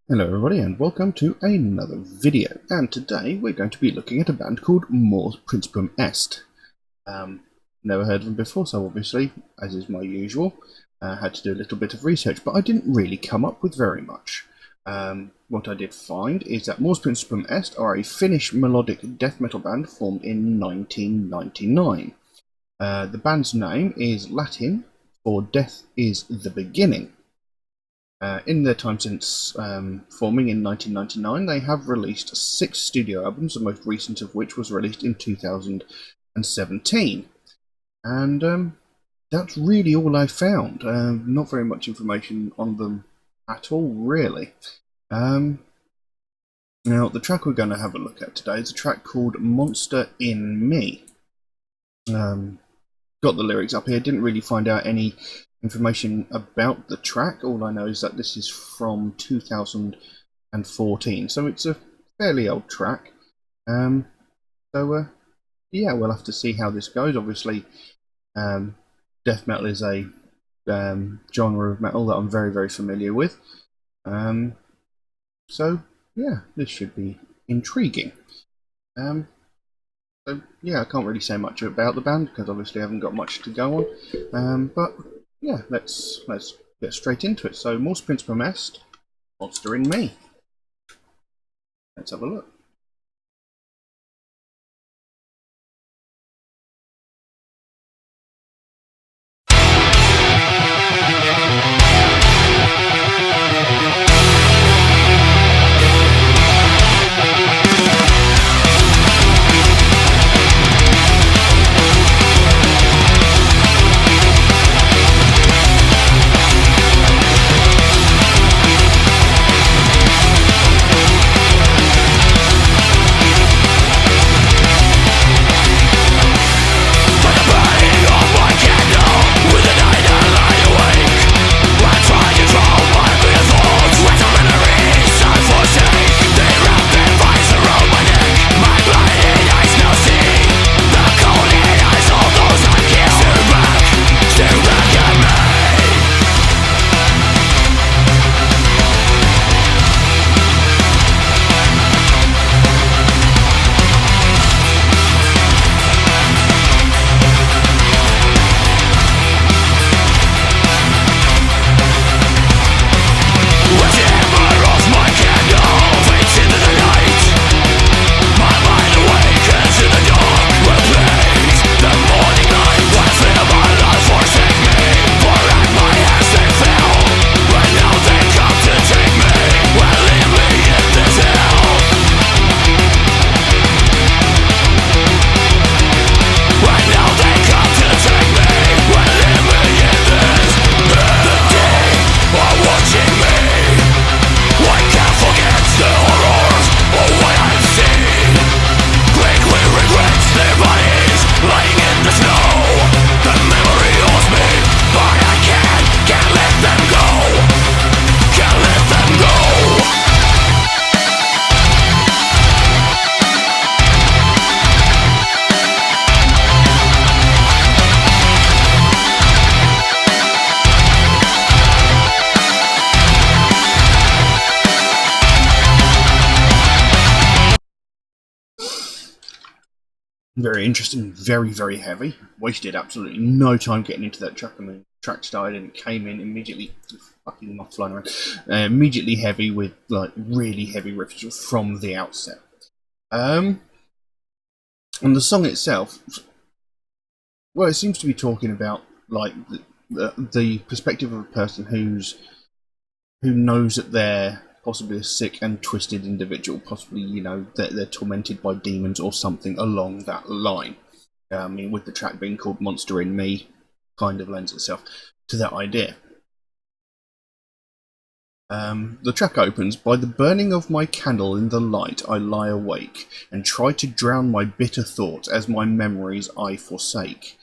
Hello everybody and welcome to another video, and today we're going to be looking at a band called Principium Est. Never heard of them before, so obviously, as is my usual, had to do a little bit of research, but I didn't really come up with very much. What I did find is that Principium Est are a Finnish melodic death metal band formed in 1999. The band's name is Latin for Death is the Beginning. In their time since forming in 1999, they have released 6 studio albums, the most recent of which was released in 2017. And that's really all I found. Not very much information on them at all, really. Now, the track we're going to have a look at today is a track called Monster in Me. Got the lyrics up here, didn't really find out any information about the track. All I know is that this is from 2014, so it's a fairly old track. Yeah, we'll have to see how this goes. Obviously, death metal is a genre of metal that I'm very, very familiar with. So yeah, this should be intriguing. So yeah, I can't really say much about the band because obviously I haven't got much to go on. But yeah, let's get straight into it. So, Principium Est, Monster in Me. Let's have a look. Very interesting, very, very heavy. Wasted absolutely no time getting into that track. I mean, the track started and it came in immediately, fucking not flying around, immediately heavy with like really heavy riffs from the outset. And the song itself, well, it seems to be talking about like the perspective of a person who knows that they're possibly a sick and twisted individual, possibly, you know, that they're tormented by demons or something along that line. I mean, with the track being called Monster in Me, kind of lends itself to that idea. The track opens, "By the burning of my candle in the light I lie awake, and try to drown my bitter thoughts as my memories I forsake.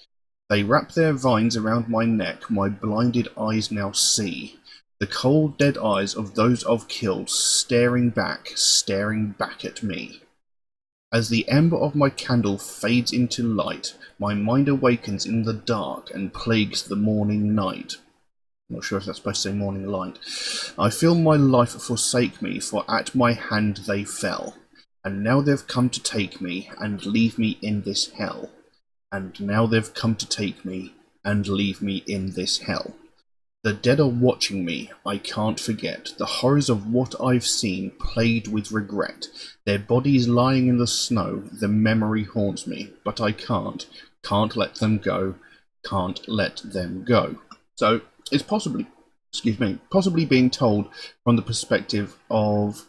They wrap their vines around my neck, my blinded eyes now see. The cold dead eyes of those I've killed, staring back at me. As the ember of my candle fades into light, my mind awakens in the dark and plagues the morning night. I'm not sure if that's supposed to say morning light. I feel my life forsake me, for at my hand they fell. And now they've come to take me, and leave me in this hell. And now they've come to take me, and leave me in this hell. The dead are watching me, I can't forget. The horrors of what I've seen, played with regret. Their bodies lying in the snow, the memory haunts me. But I can't let them go, can't let them go. So, it's possibly being told from the perspective of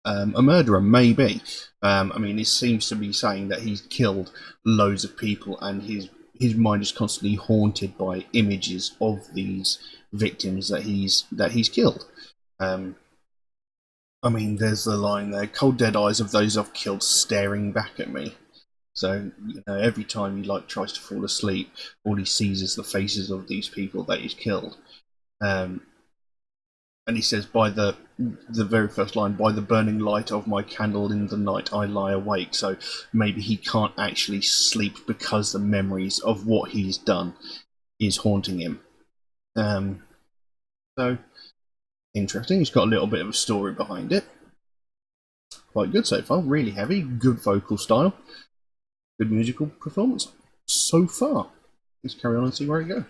a murderer, maybe. I mean, it seems to be saying that he's killed loads of people, and his mind is constantly haunted by images of these victims that he's killed. I mean, there's the line there: "Cold dead eyes of those I've killed staring back at me." So, every time he tries to fall asleep, all he sees is the faces of these people that he's killed. And he says, by the very first line, "By the burning light of my candle in the night I lie awake." So maybe he can't actually sleep because the memories of what he's done is haunting him. So, interesting. It's got a little bit of a story behind it. Quite good so far. Really heavy. Good vocal style. Good musical performance so far. Let's carry on and see where it goes.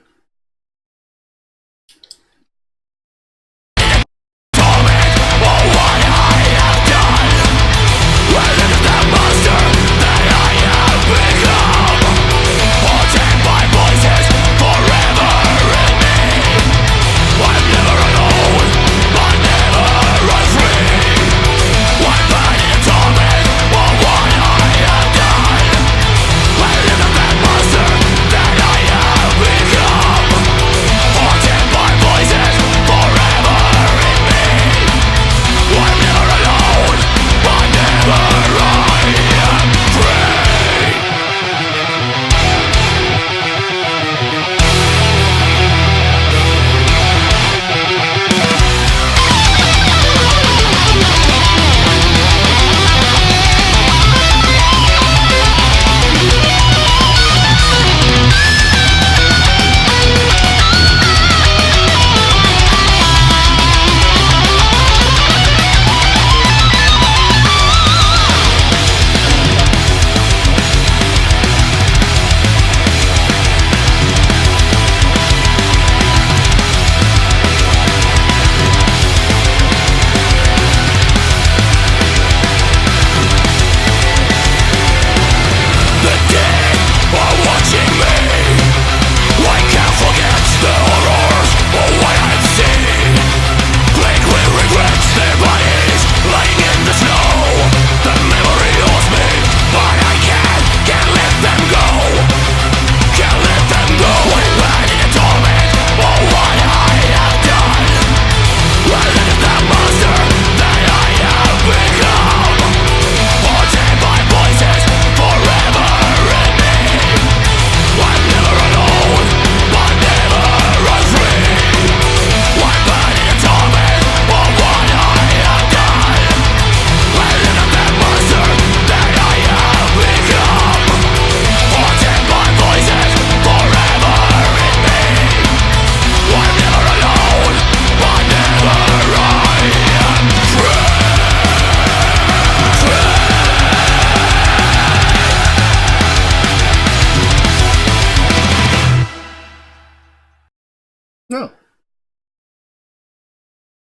No.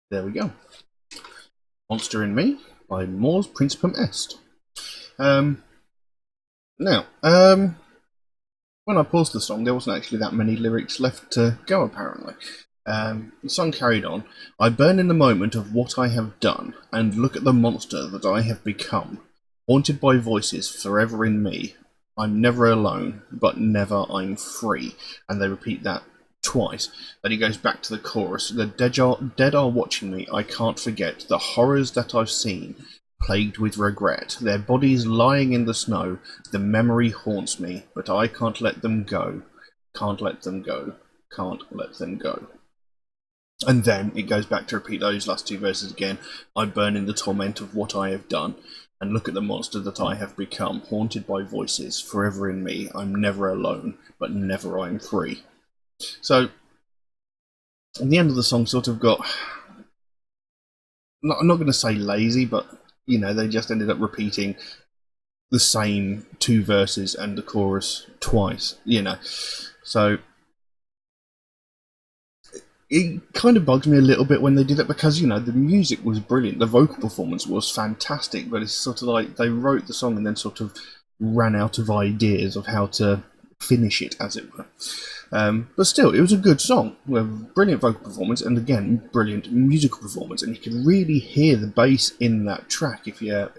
There we go. Monster in Me by Moore's Principium Est. Now, when I paused the song, there wasn't actually that many lyrics left to go, apparently. The song carried on. "I burn in the moment of what I have done, and look at the monster that I have become. Haunted by voices forever in me. I'm never alone, but never I'm free." And they repeat that twice. Then he goes back to the chorus. "The dead are watching me, I can't forget. The horrors that I've seen, plagued with regret. Their bodies lying in the snow, the memory haunts me, but I can't let them go. Can't let them go. Can't let them go." And then it goes back to repeat those last two verses again. "I burn in the torment of what I have done, and look at the monster that I have become. Haunted by voices, forever in me. I'm never alone, but never I'm free." So, And the end of the song sort of got, I'm not going to say lazy, but they just ended up repeating the same two verses and the chorus twice. So it kind of bugs me a little bit when they did that, because the music was brilliant, the vocal performance was fantastic, but it's sort of like they wrote the song and then sort of ran out of ideas of how to finish it, as it were. But still, it was a good song with brilliant vocal performance and, again, brilliant musical performance, and you can really hear the bass in that track if you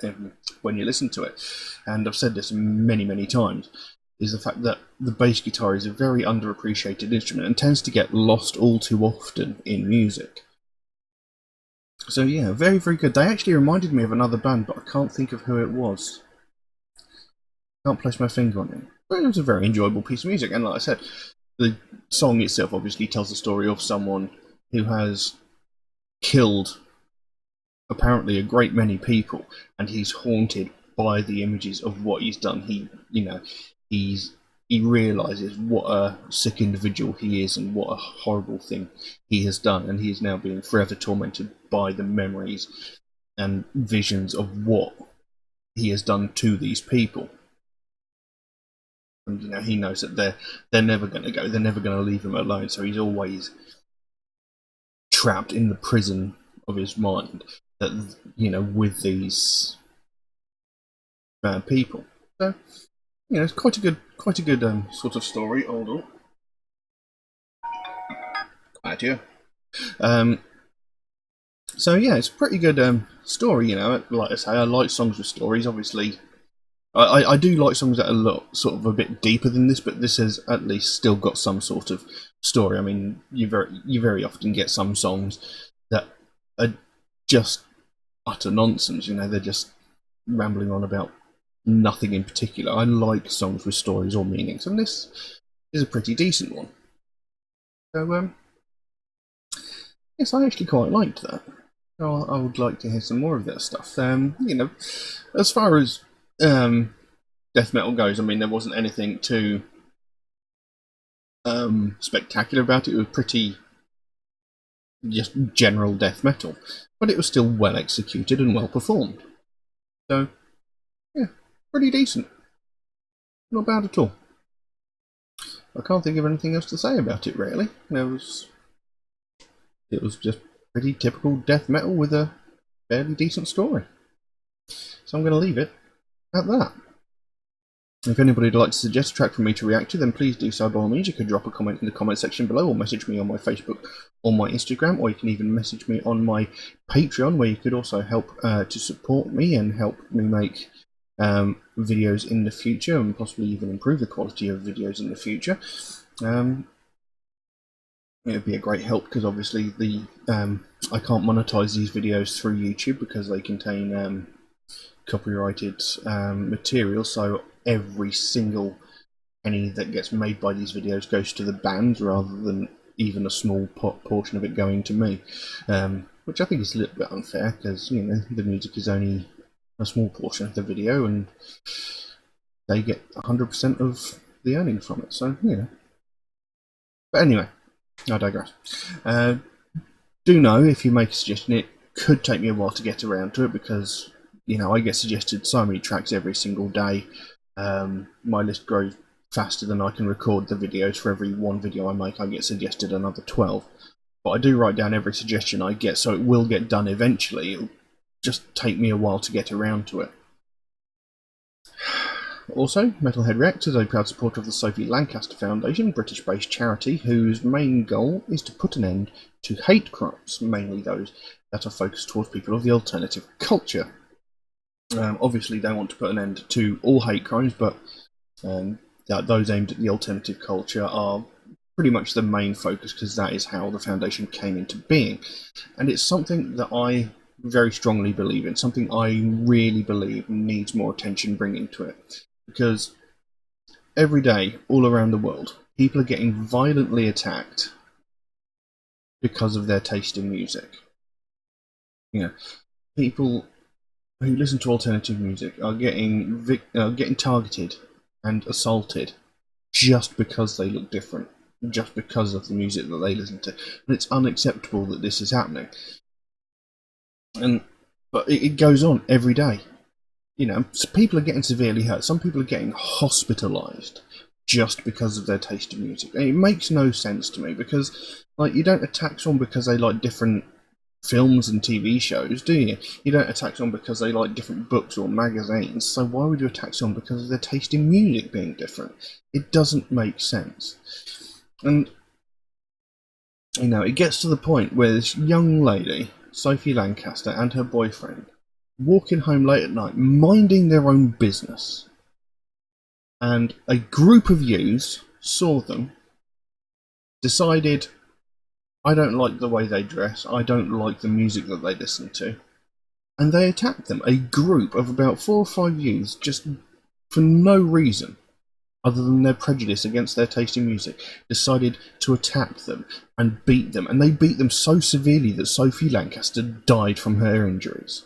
when you listen to it. And I've said this many times, is the fact that the bass guitar is a very underappreciated instrument and tends to get lost all too often in music. So yeah, very good. They actually reminded me of another band, but I can't think of who it was. Can't place my finger on it. But it was a very enjoyable piece of music, and like I said, the song itself obviously tells the story of someone who has killed apparently a great many people, and he's haunted by the images of what he's done. He realizes what a sick individual he is and what a horrible thing he has done, and he is now being forever tormented by the memories and visions of what he has done to these people. And he knows that they're never going to go, they're never going to leave him alone, so he's always trapped in the prison of his mind, that with these people. So it's quite a good sort of story. Hold on, quiet here. So yeah, it's a pretty good story. Like I say, I like songs with stories. Obviously, I do like songs that are sort of a bit deeper than this, but this has at least still got some sort of story. I mean, you very often get some songs that are just utter nonsense. They're just rambling on about nothing in particular. I like songs with stories or meanings, and this is a pretty decent one. So yes, I actually quite liked that. I would like to hear some more of that stuff. As far as death metal goes, I mean, there wasn't anything too spectacular about it. It was pretty just general death metal, but it was still well executed and well performed. So yeah, pretty decent. Not bad at all. I can't think of anything else to say about it, really. It was just pretty typical death metal with a fairly decent story. So I'm going to leave it at that. If anybody would like to suggest a track for me to react to, then please do so by all means. You could drop a comment in the comment section below, or message me on my Facebook or my Instagram, or you can even message me on my Patreon, where you could also help to support me and help me make videos in the future, and possibly even improve the quality of videos in the future. It would be a great help, because obviously I can't monetize these videos through YouTube because they contain copyrighted material, so every single penny that gets made by these videos goes to the band rather than even a small portion of it going to me, which I think is a little bit unfair, because the music is only a small portion of the video and they get 100% of the earnings from it, so but anyway, I digress. Do know, if you make a suggestion, it could take me a while to get around to it, because I get suggested so many tracks every single day. My list grows faster than I can record the videos. For every one video I make, I get suggested another 12. But I do write down every suggestion I get, so it will get done eventually. It'll just take me a while to get around to it. Also, MetalHead Reacts is a proud supporter of the Sophie Lancaster Foundation, British-based charity whose main goal is to put an end to hate crimes, mainly those that are focused towards people of the alternative culture. Obviously, they want to put an end to all hate crimes, but those aimed at the alternative culture are pretty much the main focus, because that is how the foundation came into being. And it's something that I very strongly believe in, something I really believe needs more attention bringing to it. Because every day, all around the world, people are getting violently attacked because of their taste in music. People who listen to alternative music are getting targeted and assaulted just because they look different. just because of the music that they listen to. And it's unacceptable that this is happening. But it goes on every day. You know, people are getting severely hurt. Some people are getting hospitalised just because of their taste in music. And it makes no sense to me, because like, you don't attack someone because they like different films and TV shows, do you? You don't attack someone because they like different books or magazines. So why would you attack someone because of their taste in music being different? It doesn't make sense. And you know, it gets to the point where this young lady, Sophie Lancaster, and her boyfriend walking home late at night, minding their own business, and a group of youths saw them, decided, I don't like the way they dress, I don't like the music that they listen to, and they attacked them. A group of about 4 or 5 youths, just for no reason other than their prejudice against their taste in music, decided to attack them and beat them. And they beat them so severely that Sophie Lancaster died from her injuries.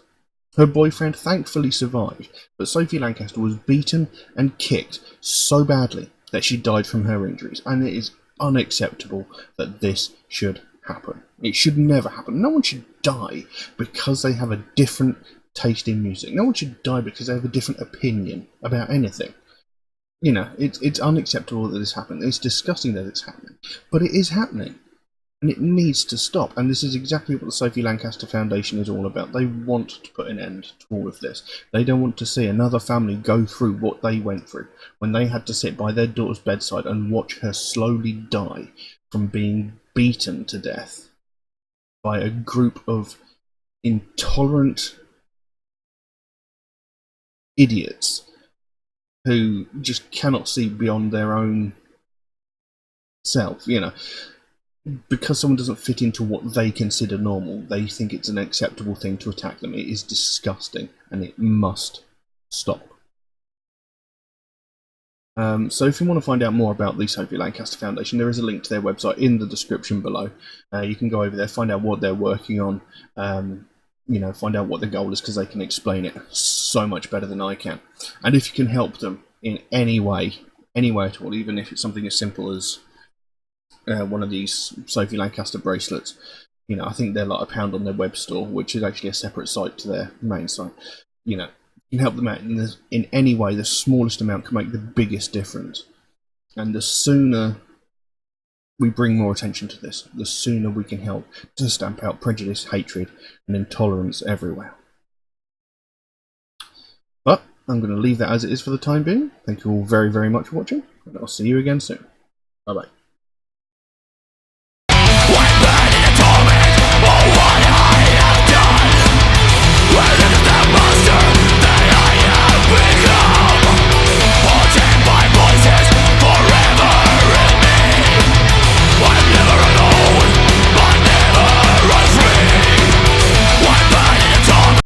Her boyfriend thankfully survived, but Sophie Lancaster was beaten and kicked so badly that she died from her injuries. And it is unacceptable that this should happen. It should never happen. No one should die because they have a different taste in music. No one should die because they have a different opinion about anything. You know, it's unacceptable that this happened. It's disgusting that it's happening. But it is happening. And it needs to stop. And this is exactly what the Sophie Lancaster Foundation is all about. They want to put an end to all of this. They don't want to see another family go through what they went through when they had to sit by their daughter's bedside and watch her slowly die from being beaten to death by a group of intolerant idiots who just cannot see beyond their own self, you know. Because someone doesn't fit into what they consider normal, they think it's an acceptable thing to attack them. It is disgusting, and it must stop. So if you want to find out more about the Sophie Lancaster Foundation, there is a link to their website in the description below. You can go over there, find out what they're working on, you know, find out what the goal is, because they can explain it so much better than I can. And if you can help them in any way at all, even if it's something as simple as one of these Sophie Lancaster bracelets, you know, I think they're like £1 on their web store, which is actually a separate site to their main site. You know, you can help them out in any way. The smallest amount can make the biggest difference. And the sooner we bring more attention to this, the sooner we can help to stamp out prejudice, hatred, and intolerance everywhere. But I'm going to leave that as it is for the time being. Thank you all very, very much for watching, and I'll see you again soon. Bye-bye.